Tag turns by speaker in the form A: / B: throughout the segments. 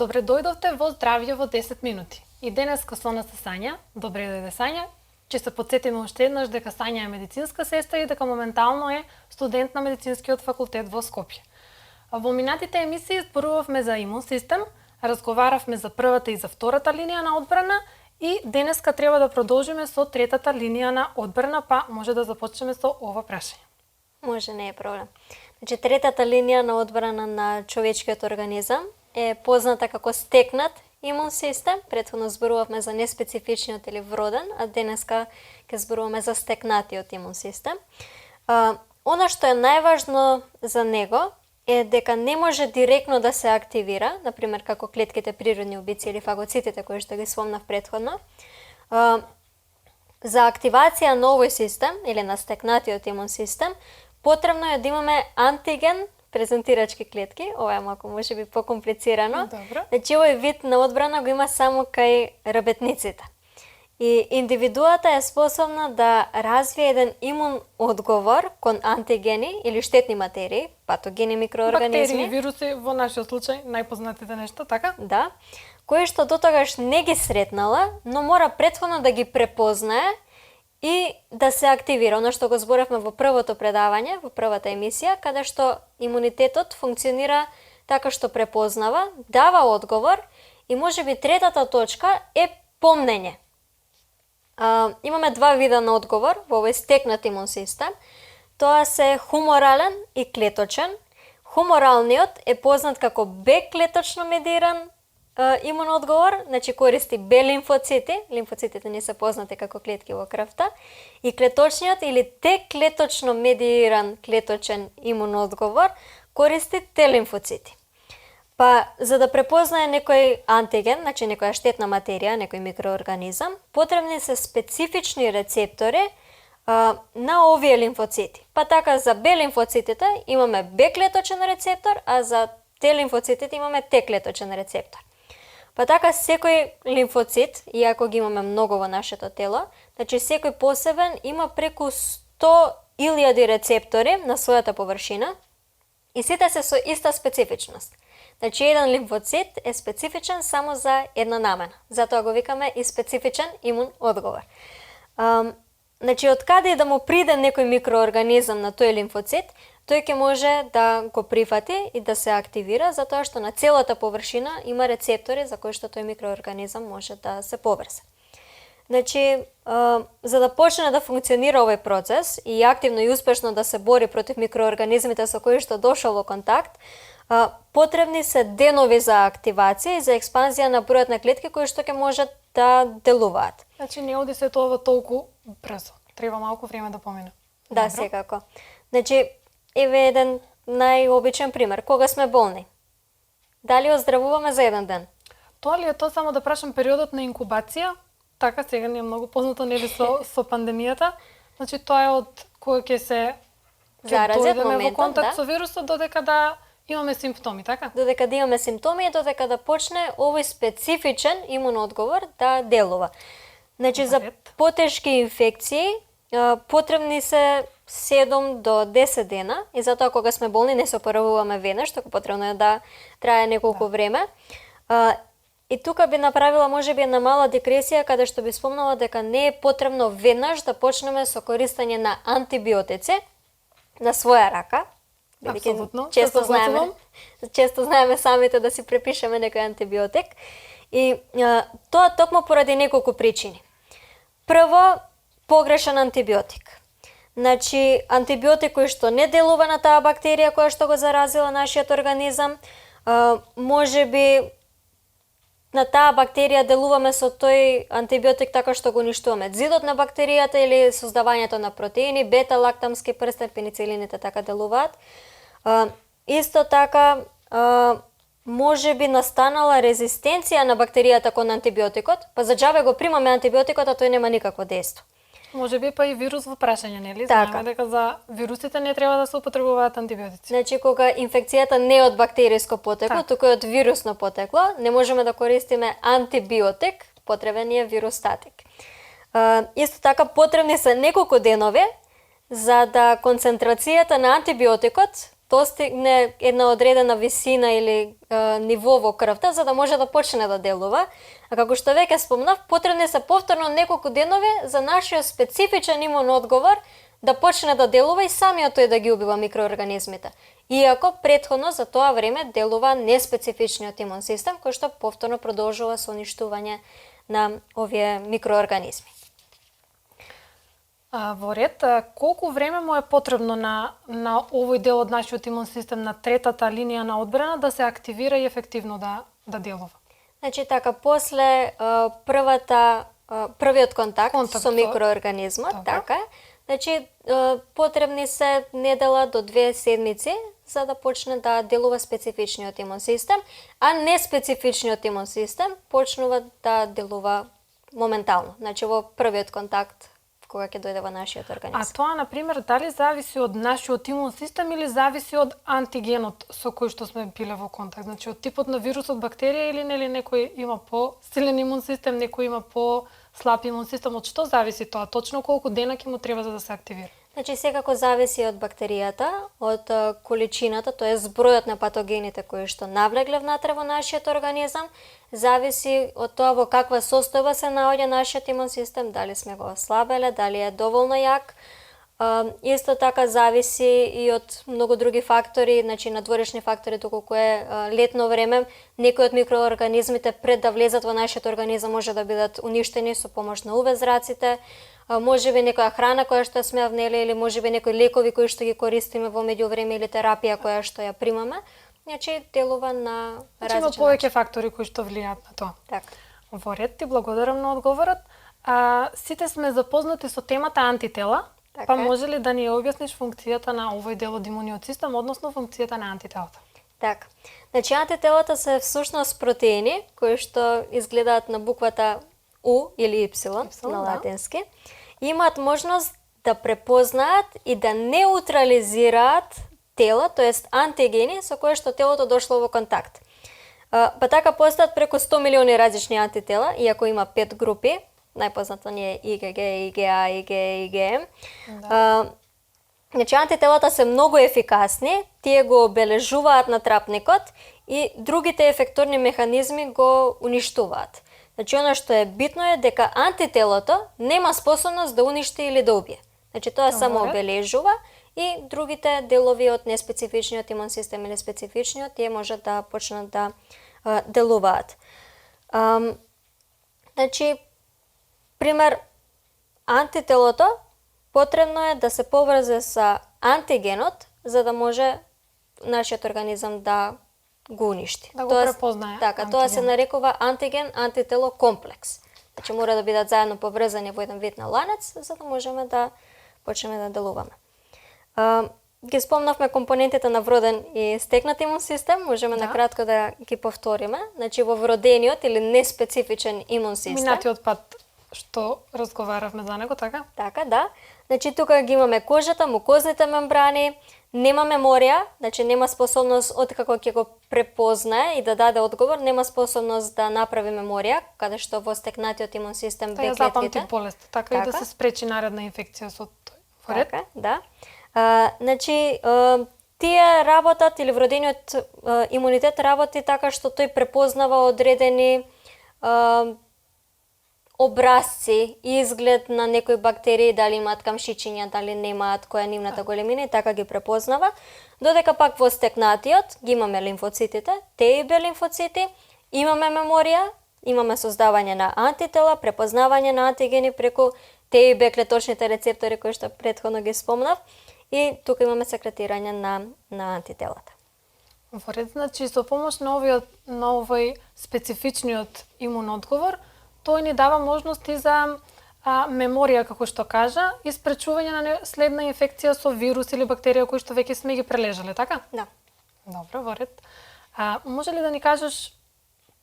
A: Добре дојдовте во Здравје во 10 минути. И денеска со нас е Сања. Добре дојде Сања. Ќе се потсетиме уште еднаш дека Сања е медицинска сестра и дека моментално е студент на медицинскиот факултет во Скопје. Во минатите емисии зборувавме за имун систем, разговаравме за првата и за втората линија на одбрана и денеска треба да продолжиме со третата линија на одбрана, па може да започнеме со ова прашање.
B: Може, не е проблем. Значи, третата линија на одбрана на човечкиот организам е позната како стекнат имун систем. Претходно зборувавме за неспецифичниот или вроден, а денеска ќе зборуваме за стекнатиот имун систем. Она што е најважно за него е дека не може директно да се активира, например како клетките природни убици или фагоцитите кои што ги спомнав претходно. За активација на овој систем или на стекнатиот имун систем потребно е да имаме антиген презентирачки клетки, ова е малку можеби покомплицирано.
A: Добро.
B: Значи овој вид на одбрана го има само кај работниците. И индивидуата е способна да развие еден имун одговор кон антигени или штетни материи, патогени, микроорганизми.
A: Бактерии, вируси, во нашиот случај најпознатите нешта, така?
B: Да, кои што дотогаш не ги сретнала, но мора претходно да ги препознае и да се активира. Оно што го зборевме во првото предавање, во првата емисија, каде што имунитетот функционира така што препознава, дава одговор и можеби третата точка е помнење. Имаме два вида на одговор во овој стекнат имун систем. Тоа се хуморален и клеточен. Хуморалниот е познат како б-клеточно медиран имун одговор, значи користи Б лимфоцити, лимфоцитите не се познати како клетки во крвта, и клеточниот или Т-клеточно медиран клеточен имун одговор користи Т лимфоцити. Па, за да препознае некој антиген, значи некоја штетна материја, некој микроорганизам, потребни се специфични рецептори на овие лимфоцити. Па така за Б лимфоцитите имаме Б-клеточен рецептор, а за Т лимфоцитите имаме Т-клеточен рецептор. Па така секој лимфоцит, иако ги имаме многу во нашето тело, значи секој посебен има преку 100.000 рецептори на својата површина и сите се со иста специфичност. Значи еден лимфоцит е специфичен само за една намена. Затоа го викаме и специфичен имун одговор. Значи од каде и да му приде некој микроорганизам на тој лимфоцит, тој ќе може да го прифати и да се активира, затоа што на целата површина има рецептори за кои што тој микроорганизам може да се поврзе. Значи, за да почне да функционира овој процес и активно и успешно да се бори против микроорганизмите со кои што дошол во контакт, потребни се денови за активација и за експанзија на бројот на клетки кои што ќе можат да делуваат.
A: Значи не оди се тоа толку брзо. Треба малку време да помине.
B: Да, секако. Значи, еве еден најобичен пример. Кога сме болни? Дали оздравуваме за еден ден?
A: Тоа ли е тоа, само да прашам, периодот на инкубација? Така сега ни е многу познато, нели, со пандемијата. Значи тоа е од кој ќе се
B: Заразет
A: дојдеме
B: моментот,
A: во контакт
B: да.
A: со вирусот додека да имаме симптоми, така?
B: Додека да имаме симптоми и додека да почне овој специфичен имун одговор да делува. Значи, за потешки инфекции потребни се 7 до 10 дена и затоа кога сме болни не се оправуваме веднаш, така потребно е да трае неколку време. И тука би направила можеби една мала дегресија каде што би спомнала дека не е потребно веднаш да почнеме со користење на антибиотици на своја рака.
A: Апсолутно.
B: Често знаеме самите да си препишеме некој антибиотик. И тоа токму поради неколку причини. Прво, погрешен антибиотик. Значи, антибиотик кој што не делува на таа бактерија која што го заразила нашиот организам, можеби на таа бактерија делуваме со тој антибиотик така што го уништуваме зидот на бактеријата или создавањето на протеини, бета-лактамски прстен, пеницилините така делуваат. Исто така, можеби настанала резистенција на бактеријата кон антибиотикот, па за џабе го примаме антибиотикот, а тој нема никакво дејство.
A: Можеби па и вирус во прашање, нели?
B: Така.
A: Знаеме дека за вирусите не треба да се употребуваат антибиотици.
B: Значи, кога инфекцијата не е од бактериско потекло,
A: Так.
B: туку е од вирусно потекло, не можеме да користиме антибиотик, потребен е вирустатик. Исто така, потребни се неколку денови за да концентрацијата на антибиотикот достигне една одредена висина или ниво во крвта за да може да почне да делува. А како што веќе спомнав, потребни се повторно неколку денови за нашиот специфичен имун одговор да почне да делува и самиот тој да ги убива микроорганизмите. Иако претходно за тоа време делува неспецифичниот имун систем кој што повторно продолжува со уништување на овие микроорганизми.
A: Во ред, колку време му е потребно на овој дел од нашиот имун систем, на третата линија на одбрана, да се активира и ефективно да делува?
B: Значи така, после првиот контакт со микроорганизмот, така, значи потребни се недела до 2 седмици за да почне да делува специфичниот имун систем, а неспецифичниот имун систем почнува да делува моментално, значи во првиот контакт кога ќе дојде во нашиот организм.
A: А тоа, например, дали зависи од нашиот имун систем или зависи од антигенот со кој што сме биле во контакт? Значи, од типот на вирусот, бактерија или нели некој има по-силен имун систем, некој има по-слаб имун систем? Од што зависи тоа? Точно колку дена ќе му треба за да се активира?
B: Значи, секако зависи од бактеријата, од количината, тоа е збројот на патогените кои што навлегле внатре во нашиот организам, зависи од тоа во каква состојба се наоѓа нашиот имун систем, дали сме го ослабеле, дали е доволно јак. Исто така зависи и од многу други фактори, значи надворешни фактори, доколку е летно време, некои од микроорганизмите пред да влезат во нашиот организам може да бидат уништени со помош на UV зраците, можеби некоја храна која што сме внели или можеби некои лекови кои што ги користиме во меѓувреме или терапија која што ја примаме, значи делува на различни
A: начини. Има повеќе фактори кои што влијаат на тоа.
B: Така.
A: Во ред, ти благодарам на одговорот. Сите сме запознати со темата антитела,
B: така.
A: Па може ли да ни објасниш функцијата на овој дел од имуниот систем, односно функцијата на антителата?
B: Така. Значи антителата се всушност протеини кои што изгледаат на буквата У или Y на латински. Имаат можност да препознаат и да неутрализираат тела, тоест антигени со кои што телото дошло во контакт. Па така постојат преку 100 милиони различни антитела, иако има 5 групи, најпознато ни е IgG, IgA, IgE, IgM. Значи антителата се многу ефикасни, тие го обележуваат натрапникот и другите ефекторни механизми го уништуваат. Значи, оно што е битно е дека антителото нема способност да уништи или да убие. Значи, тоа само обележува и другите делови од неспецифичниот имун систем или специфичниот, тие можат да почнат да делуваат. Значи, пример, антителото потребно е да се поврзе со антигенот за да може нашиот организам да го уништи.
A: Да го препознае.
B: Така, тоа се нарекува антиген-антитело комплекс. Значи мора да бидат заедно поврзани во еден вид на ланец за да можеме да почнеме да делуваме. Ги спомнавме компонентите на вроден и стекнат имун систем, можеме накратко да ги повториме. Значи во вродениот или неспецифичен имун систем.
A: Минатиот пат што разговаравме за него, така?
B: Така, да. Значи тука ги имаме кожата, мукозните мембрани, нема меморија, значи нема способност откако ќе го препознае и да даде одговор, нема способност да направи меморија, каде што во стекнатиот имун систем
A: Б клетките. Ја запамти болест, така и да се спречи наредна инфекција со тој. Ред?
B: Така, да. Значи тие работат или вродениот имунитет работи така што тој препознава одредени образци и изглед на некои бактерии, дали имаат камшичиња, дали немаат, која нивната големина и така ги препознава. Додека пак во стекнатиот ги имаме лимфоцитите, Т и Б лимфоцити, имаме меморија, имаме создавање на антитела, препознавање на антигени преку Т и Б клеточните рецептори кои што претходно ги спомнав и тука имаме секретирање на антителата.
A: Во ред, значи со помош на овој специфичниот имун одговор, тој ни дава можности за меморија, како што кажа, и спречување на следна инфекција со вирус или бактерија кои што веќе сме ги прележале, така?
B: Да.
A: Добро, во ред. Може ли да ни кажеш,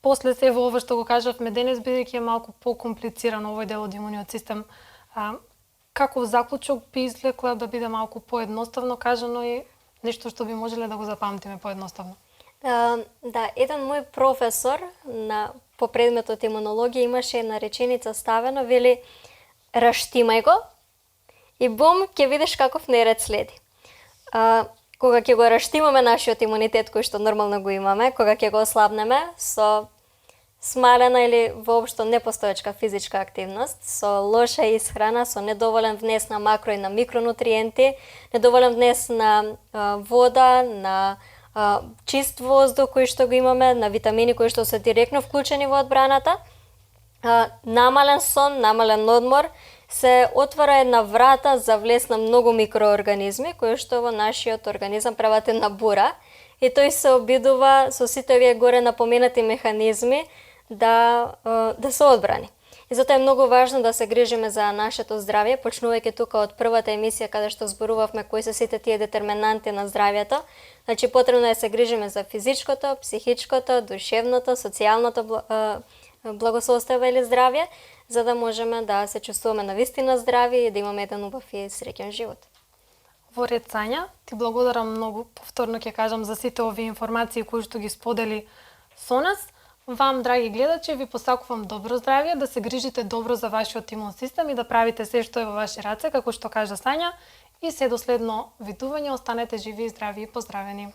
A: после се во ова што го кажавме денес, бидејќи е малку покомплициран овој дел од имуниот систем, каков заклучок би извлекла да биде малку поедноставно кажано и нешто што би можеле да го запамтиме поедноставно?
B: Да, еден мој професор по предметот имунологија имаше една реченица ставено, вели раштимај го и бум ќе видиш каков неред следи. кога ќе го раштимаме нашиот имунитет кој што нормално го имаме, кога ќе го ослабнеме со смалена или воопшто непостоечка физичка активност, со лоша исхрана, со недоволен внес на макро и на микронутриенти, недоволен внес на вода, на чист воздух кој што го имаме, на витамини кои што се директно вклучени во одбраната, намален сон, намален одмор, се отвара една врата за влез на многу микроорганизми кои што во нашиот организам прават една бура и тој се обидува со сите овие горе напоменати механизми да се одбрани. И затоа е многу важно да се грижиме за нашето здравје, почнувајќи тука од првата емисија каде што зборувавме кои се сите тие детерминанти на здравјето. Значи потребно е да се грижиме за физичкото, психичкото, душевното, социјалното благосостојба или здравје, за да можеме да се чувствуваме навистина здрави и да имаме еден убав и среќен живот.
A: Во ред, Сања, ти благодарам многу, повторно ќе кажам, за сите овие информации кои што ги сподели со нас. Вам, драги гледачи, ви посакувам добро здравје, да се грижите добро за вашиот имун систем и да правите се што е во ваши раце, како што кажа Сања, и се до следно видување, останете живи и здрави и поздравени.